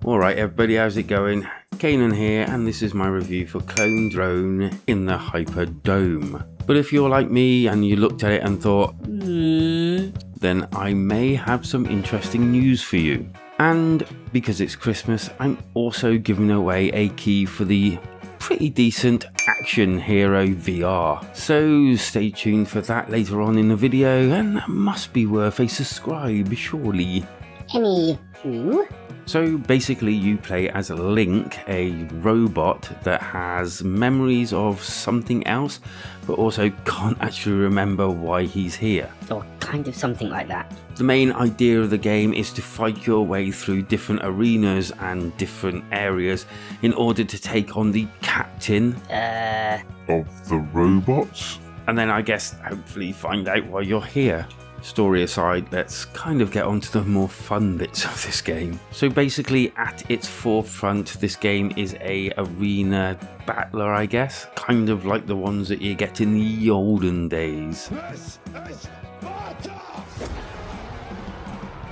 Alright everybody, how's it going? Kanan here, and this is my review for Clone Drone in the Hyperdome. But if you're like me and you looked at it and thought, then I may have some interesting news for you. And because it's Christmas, I'm also giving away a key for the pretty decent Action Hero VR. So stay tuned for that later on in the video, and that must be worth a subscribe, surely. Anywho. So basically you play as Link, a robot that has memories of something else, but also can't actually remember why he's here. Or kind of something like that. The main idea of the game is to fight your way through different arenas and different areas in order to take on the captain of the robots? and then I guess hopefully find out why you're here. Story aside, let's kind of get on to the more fun bits of this game. So basically at its forefront, this game is a arena battler, I guess, kind of like the ones that you get in the olden days.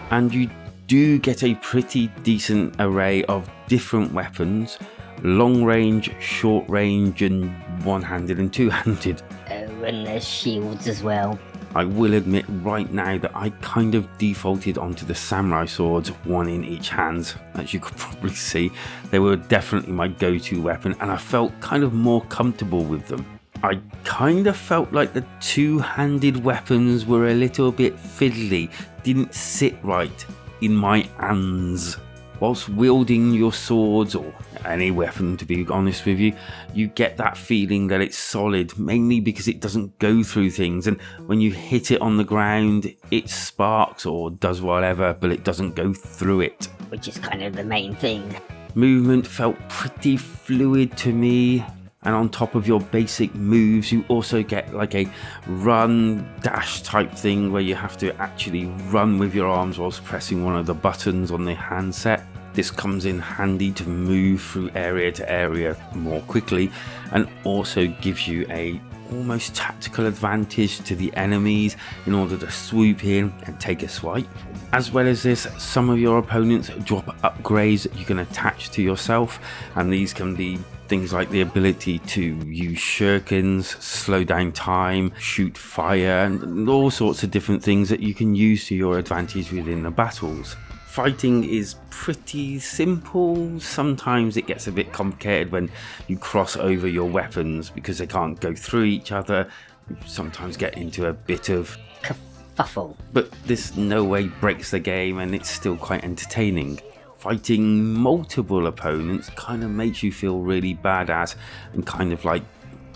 And you do get a pretty decent array of different weapons, long range, short range, and one-handed and two-handed. Oh, and there's shields as well. I will admit right now that I kind of defaulted onto the samurai swords, one in each hand. As you could probably see, they were definitely my go-to weapon, and I felt kind of more comfortable with them. I kind of felt like the two-handed weapons were a little bit fiddly, didn't sit right in my hands. Whilst wielding your swords, or any weapon to be honest with you, you get that feeling that it's solid, mainly because it doesn't go through things, and when you hit it on the ground, it sparks or does whatever, but it doesn't go through it. Which is kind of the main thing. Movement felt pretty fluid to me, and on top of your basic moves, you also get like a run dash type thing where you have to actually run with your arms whilst pressing one of the buttons on the handset. This comes in handy to move through area to area more quickly, and also gives you a almost tactical advantage to the enemies in order to swoop in and take a swipe. As well as this, some of your opponents drop upgrades that you can attach to yourself, and these can be things like the ability to use shurikens, slow down time, shoot fire, and all sorts of different things that you can use to your advantage within the battles. Fighting is pretty simple. Sometimes it gets a bit complicated when you cross over your weapons because they can't go through each other. You sometimes get into a bit of kerfuffle. But this no way breaks the game, and it's still quite entertaining. Fighting multiple opponents kind of makes you feel really badass and kind of like,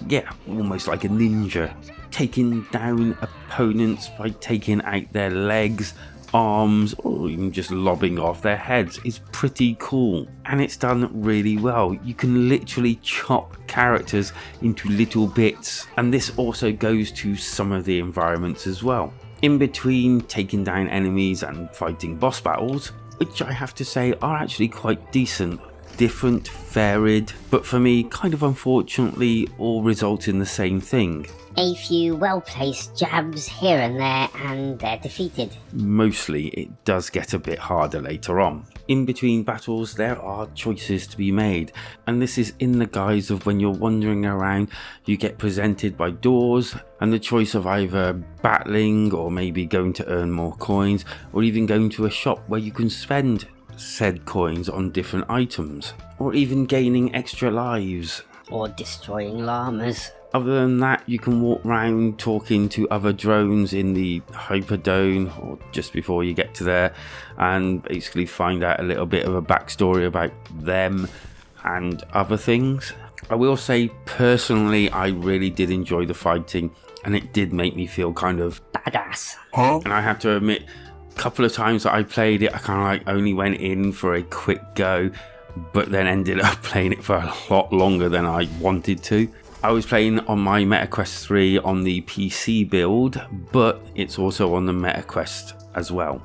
yeah, almost like a ninja. Taking down opponents by taking out their legs, arms, or even just lobbing off their heads is pretty cool, and it's done really well. You can literally chop characters into little bits, and this also goes to some of the environments as well. In between taking down enemies and fighting boss battles, which I have to say are actually quite decent, different, varied, but for me kind of unfortunately all result in the same thing. A few well-placed jabs here and there, and they're defeated. Mostly it does get a bit harder later on. In between battles there are choices to be made, and this is in the guise of when you're wandering around you get presented by doors and the choice of either battling or maybe going to earn more coins, or even going to a shop where you can spend said coins on different items, or even gaining extra lives. Or destroying llamas. Other than that, you can walk around talking to other drones in the Hyperdome, or just before you get to there, and basically find out a little bit of a backstory about them and other things. I will say, personally, I really did enjoy the fighting, and it did make me feel kind of badass. And I have to admit, a couple of times that I played it, I kind of like only went in for a quick go, but then ended up playing it for a lot longer than I wanted to. I was playing on my MetaQuest 3 on the PC build, but it's also on the MetaQuest as well.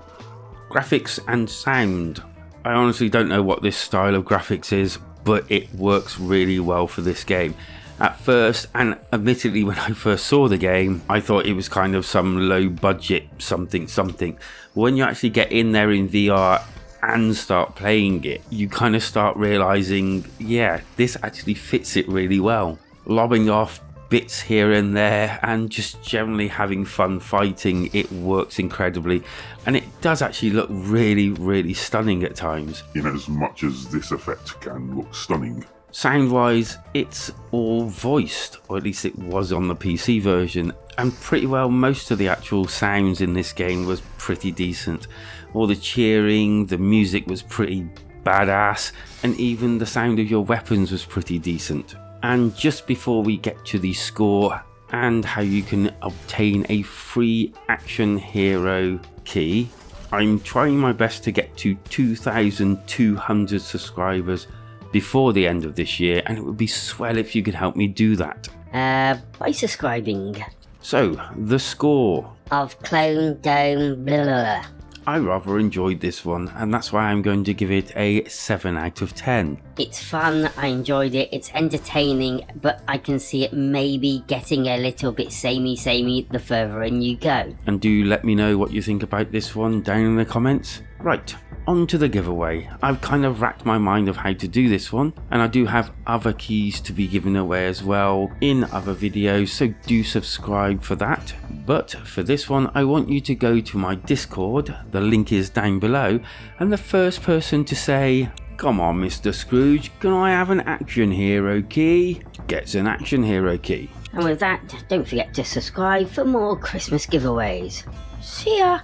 Graphics and sound. I honestly don't know what this style of graphics is, but it works really well for this game. At first, and admittedly when I first saw the game, I thought it was kind of some low budget something. When you actually get in there in VR and start playing it, you kind of start realizing, yeah, this actually fits it really well. Lobbing off bits here and there and just generally having fun fighting, it works incredibly, and it does actually look really stunning at times. In as much as this effect can look stunning. Sound wise, it's all voiced, or at least it was on the PC version, and pretty well most of the actual sounds in this game was pretty decent. All the cheering, the music was pretty badass, and even the sound of your weapons was pretty decent. And just before we get to the score and how you can obtain a free action hero key, I'm trying my best to get to 2,200 subscribers before the end of this year, and it would be swell if you could help me do that. By subscribing. So, the score. Of Clone Dome blah, blah, blah. I rather enjoyed this one, and that's why I'm going to give it a 7 out of 10. It's fun, I enjoyed it, it's entertaining, but I can see it maybe getting a little bit samey the further in you go. And do let me know what you think about this one down in the comments. Right, on to the giveaway. I've kind of racked my mind of how to do this one, and I do have other keys to be given away as well in other videos, so do subscribe for that. But for this one, I want you to go to my Discord, the link is down below, and the first person to say, "Come on Mr. Scrooge, can I have an action hero key?" gets an action hero key. And with that, don't forget to subscribe for more Christmas giveaways. See ya!